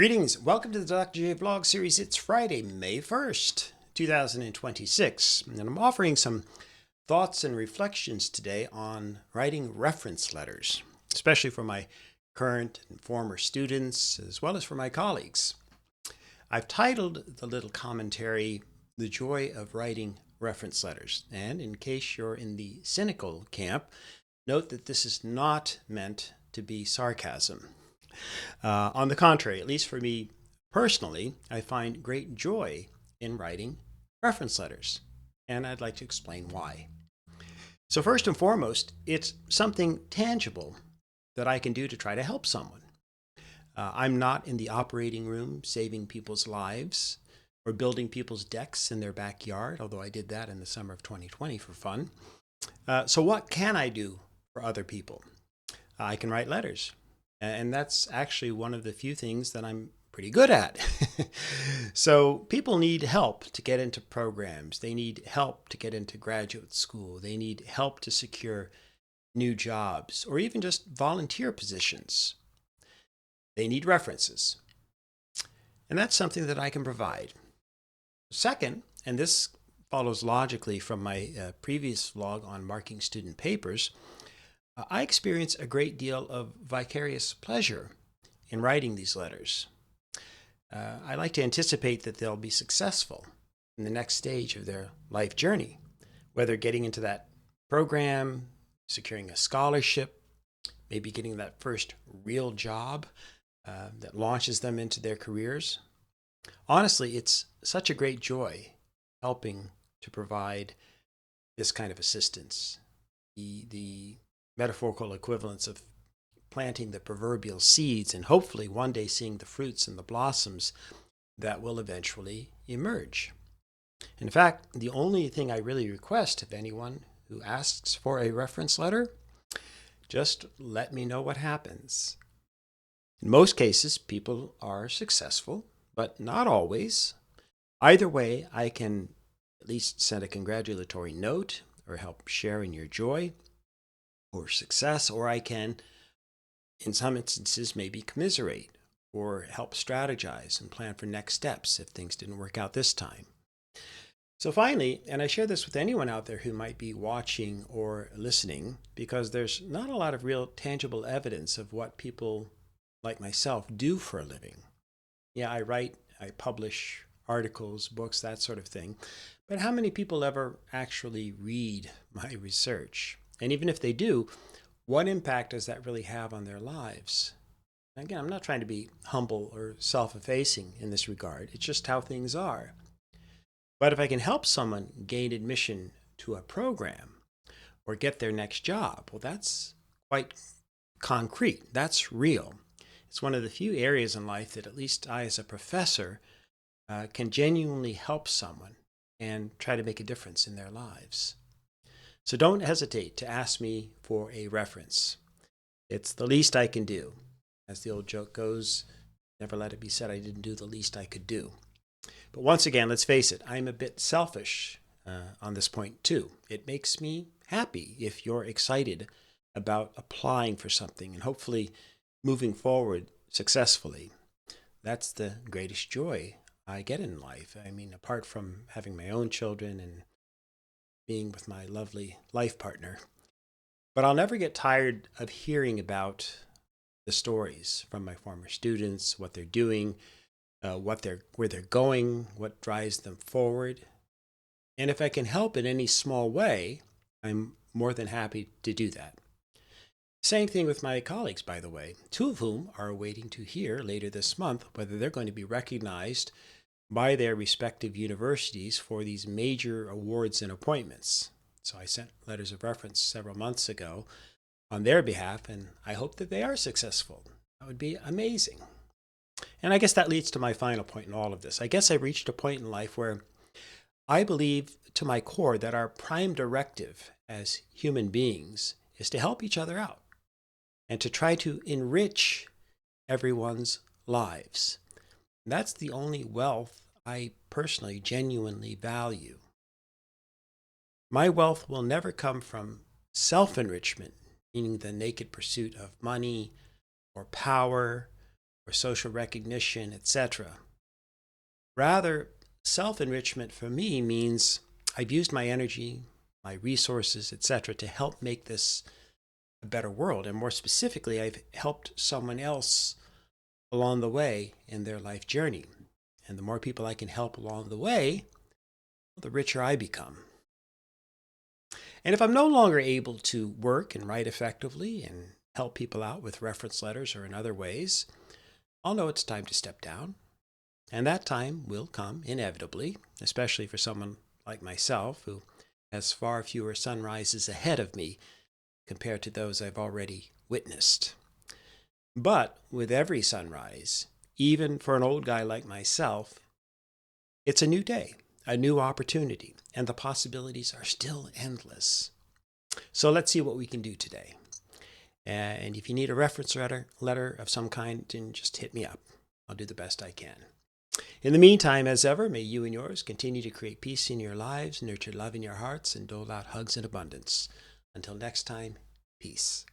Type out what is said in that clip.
Greetings. Welcome to the Dr. J Vlog series. It's Friday, May 1st, 2026, and I'm offering some thoughts and reflections today on writing reference letters, especially for my current and former students, as well as for my colleagues. I've titled the little commentary, The Joy of Writing Reference Letters. And in case you're in the cynical camp, note that this is not meant to be sarcasm. On the contrary, at least for me personally, I find great joy in writing reference letters, and I'd like to explain why. So first and foremost, it's something tangible that I can do to try to help someone. I'm not in the operating room saving people's lives or building people's decks in their backyard, although I did that in the summer of 2020 for fun. So what can I do for other people? I can write letters. And that's actually one of the few things that I'm pretty good at. So people need help to get into programs. They need help to get into graduate school. They need help to secure new jobs or even just volunteer positions. They need references. And that's something that I can provide. Second, and this follows logically from my previous vlog on marking student papers, I experience a great deal of vicarious pleasure in writing these letters. I like to anticipate that they'll be successful in the next stage of their life journey, whether getting into that program, securing a scholarship, maybe getting that first real job that launches them into their careers. Honestly, it's such a great joy helping to provide this kind of assistance. The metaphorical equivalence of planting the proverbial seeds and hopefully one day seeing the fruits and the blossoms that will eventually emerge. In fact, the only thing I really request of anyone who asks for a reference letter, just let me know what happens. In most cases, people are successful, but not always. Either way, I can at least send a congratulatory note or help share in your joy or success, or I can, in some instances, maybe commiserate or help strategize and plan for next steps if things didn't work out this time. So finally, and I share this with anyone out there who might be watching or listening, because there's not a lot of real tangible evidence of what people like myself do for a living. Yeah, I write, I publish articles, books, that sort of thing. But how many people ever actually read my research? And even if they do, what impact does that really have on their lives? And again, I'm not trying to be humble or self-effacing in this regard. It's just how things are. But if I can help someone gain admission to a program or get their next job, well, that's quite concrete. That's real. It's one of the few areas in life that at least I, as a professor, can genuinely help someone and try to make a difference in their lives. So don't hesitate to ask me for a reference. It's the least I can do. As the old joke goes, never let it be said I didn't do the least I could do. But once again, let's face it, I'm a bit selfish on this point too. It makes me happy if you're excited about applying for something and hopefully moving forward successfully. That's the greatest joy I get in life. I mean, apart from having my own children and being with my lovely life partner. But I'll never get tired of hearing about the stories from my former students, what they're doing, where they're going, what drives them forward. And if I can help in any small way, I'm more than happy to do that. Same thing with my colleagues, by the way, two of whom are waiting to hear later this month whether they're going to be recognized by their respective universities for these major awards and appointments. So I sent letters of reference several months ago on their behalf, and I hope that they are successful. That would be amazing. And I guess that leads to my final point in all of this. I guess I've reached a point in life where I believe to my core that our prime directive as human beings is to help each other out and to try to enrich everyone's lives. That's the only wealth I personally genuinely value. My wealth will never come from self-enrichment, meaning the naked pursuit of money or power or social recognition, etc. Rather, self-enrichment for me means I've used my energy, my resources, etc. to help make this a better world. And more specifically, I've helped someone else along the way in their life journey. And the more people I can help along the way, the richer I become. And if I'm no longer able to work and write effectively and help people out with reference letters or in other ways, I'll know it's time to step down. And that time will come inevitably, especially for someone like myself who has far fewer sunrises ahead of me compared to those I've already witnessed. But with every sunrise, even for an old guy like myself, it's a new day, a new opportunity, and the possibilities are still endless. So let's see what we can do today. And if you need a reference letter of some kind, then just hit me up. I'll do the best I can. In the meantime, as ever, may you and yours continue to create peace in your lives, nurture love in your hearts, and dole out hugs in abundance. Until next time, peace.